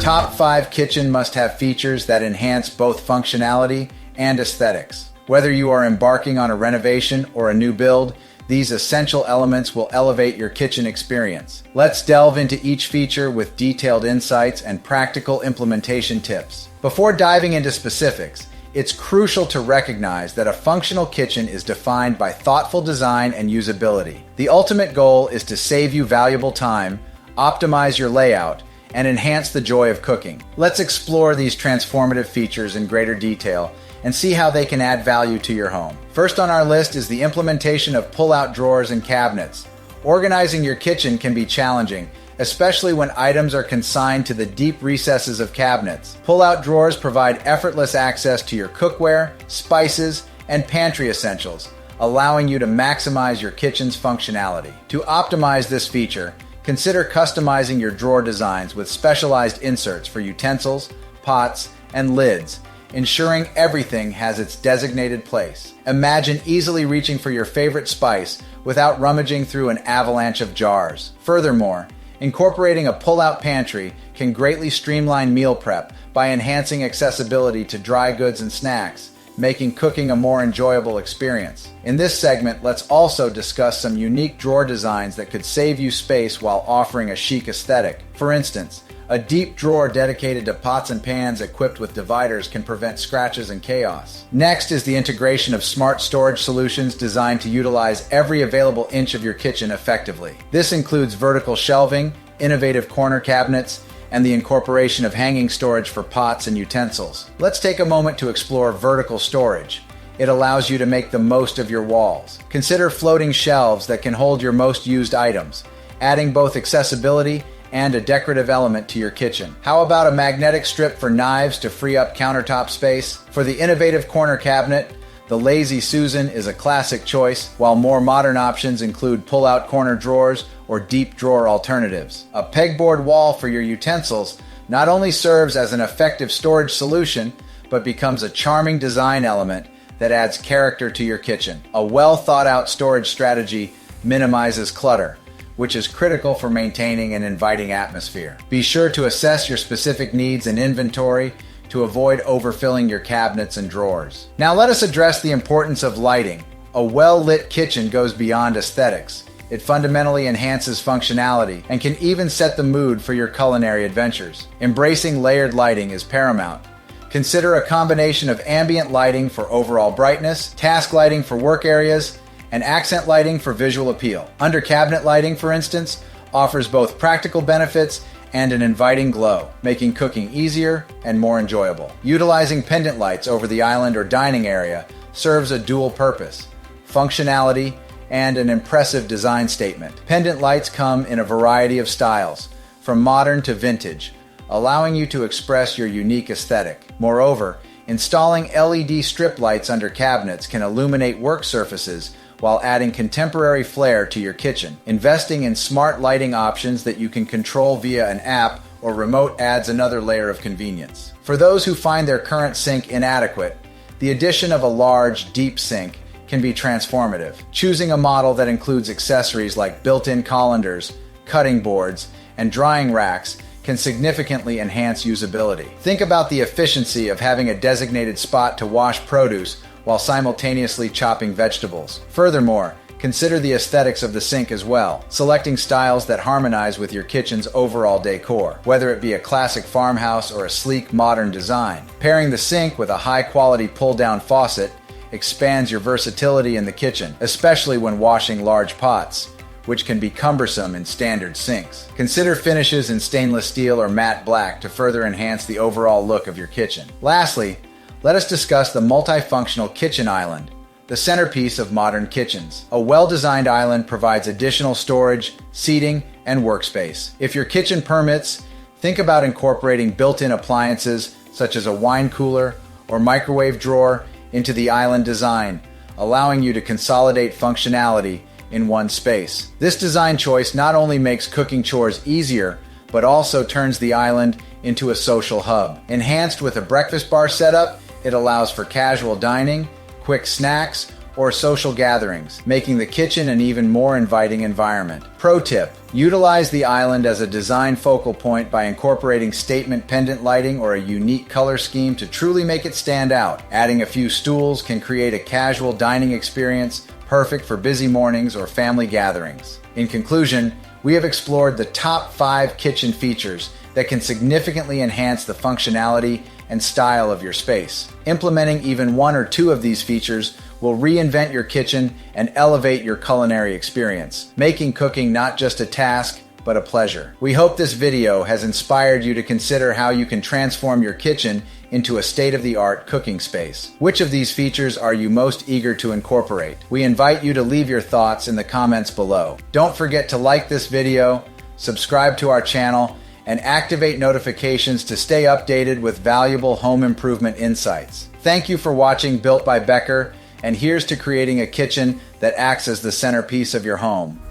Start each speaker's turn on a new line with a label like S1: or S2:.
S1: Top 5 kitchen must-have features that enhance both functionality and aesthetics. Whether you are embarking on a renovation or a new build, these essential elements will elevate your kitchen experience. Let's delve into each feature with detailed insights and practical implementation tips. Before diving into specifics, it's crucial to recognize that a functional kitchen is defined by thoughtful design and usability. The ultimate goal is to save you valuable time, optimize your layout, and enhance the joy of cooking. Let's explore these transformative features in greater detail and see how they can add value to your home. First on our list is the implementation of pull-out drawers and cabinets. Organizing your kitchen can be challenging, especially when items are consigned to the deep recesses of cabinets. Pull-out drawers provide effortless access to your cookware, spices, and pantry essentials, allowing you to maximize your kitchen's functionality. To optimize this feature, consider customizing your drawer designs with specialized inserts for utensils, pots, and lids, ensuring everything has its designated place. Imagine easily reaching for your favorite spice without rummaging through an avalanche of jars. Furthermore, incorporating a pull-out pantry can greatly streamline meal prep by enhancing accessibility to dry goods and snacks, making cooking a more enjoyable experience. In this segment, let's also discuss some unique drawer designs that could save you space while offering a chic aesthetic. For instance, a deep drawer dedicated to pots and pans equipped with dividers can prevent scratches and chaos. Next is the integration of smart storage solutions designed to utilize every available inch of your kitchen effectively. This includes vertical shelving, innovative corner cabinets, and the incorporation of hanging storage for pots and utensils. Let's take a moment to explore vertical storage. It allows you to make the most of your walls. Consider floating shelves that can hold your most used items, adding both accessibility and a decorative element to your kitchen. How about a magnetic strip for knives to free up countertop space? For the innovative corner cabinet, the Lazy Susan is a classic choice, while more modern options include pull-out corner drawers or deep drawer alternatives. A pegboard wall for your utensils not only serves as an effective storage solution, but becomes a charming design element that adds character to your kitchen. A well-thought-out storage strategy minimizes clutter, which is critical for maintaining an inviting atmosphere. Be sure to assess your specific needs and inventory to avoid overfilling your cabinets and drawers. Now let us address the importance of lighting. A well-lit kitchen goes beyond aesthetics. It fundamentally enhances functionality and can even set the mood for your culinary adventures. Embracing layered lighting is paramount. Consider a combination of ambient lighting for overall brightness, task lighting for work areas, and accent lighting for visual appeal. Under cabinet lighting, for instance, offers both practical benefits and an inviting glow, making cooking easier and more enjoyable. Utilizing pendant lights over the island or dining area serves a dual purpose: functionality and an impressive design statement. Pendant lights come in a variety of styles, from modern to vintage, allowing you to express your unique aesthetic. Moreover, installing LED strip lights under cabinets can illuminate work surfaces while adding contemporary flair to your kitchen. Investing in smart lighting options that you can control via an app or remote adds another layer of convenience. For those who find their current sink inadequate, the addition of a large, deep sink can be transformative. Choosing a model that includes accessories like built-in colanders, cutting boards, and drying racks can significantly enhance usability. Think about the efficiency of having a designated spot to wash produce while simultaneously chopping vegetables. Furthermore, consider the aesthetics of the sink as well, selecting styles that harmonize with your kitchen's overall decor, whether it be a classic farmhouse or a sleek modern design. Pairing the sink with a high-quality pull-down faucet expands your versatility in the kitchen, especially when washing large pots, which can be cumbersome in standard sinks. Consider finishes in stainless steel or matte black to further enhance the overall look of your kitchen. Lastly, let us discuss the multifunctional kitchen island, the centerpiece of modern kitchens. A well-designed island provides additional storage, seating, and workspace. If your kitchen permits, think about incorporating built-in appliances such as a wine cooler or microwave drawer into the island design, allowing you to consolidate functionality in one space. This design choice not only makes cooking chores easier, but also turns the island into a social hub. Enhanced with a breakfast bar setup, it allows for casual dining, quick snacks, or social gatherings, making the kitchen an even more inviting environment. Pro tip: utilize the island as a design focal point by incorporating statement pendant lighting or a unique color scheme to truly make it stand out. Adding a few stools can create a casual dining experience perfect for busy mornings or family gatherings. In conclusion, we have explored the top 5 kitchen features that can significantly enhance the functionality and style of your space. Implementing even 1 or 2 of these features will reinvent your kitchen and elevate your culinary experience, making cooking not just a task, but a pleasure. We hope this video has inspired you to consider how you can transform your kitchen into a state-of-the-art cooking space. Which of these features are you most eager to incorporate? We invite you to leave your thoughts in the comments below. Don't forget to like this video, subscribe to our channel, and activate notifications to stay updated with valuable home improvement insights. Thank you for watching Built by Becker, and here's to creating a kitchen that acts as the centerpiece of your home.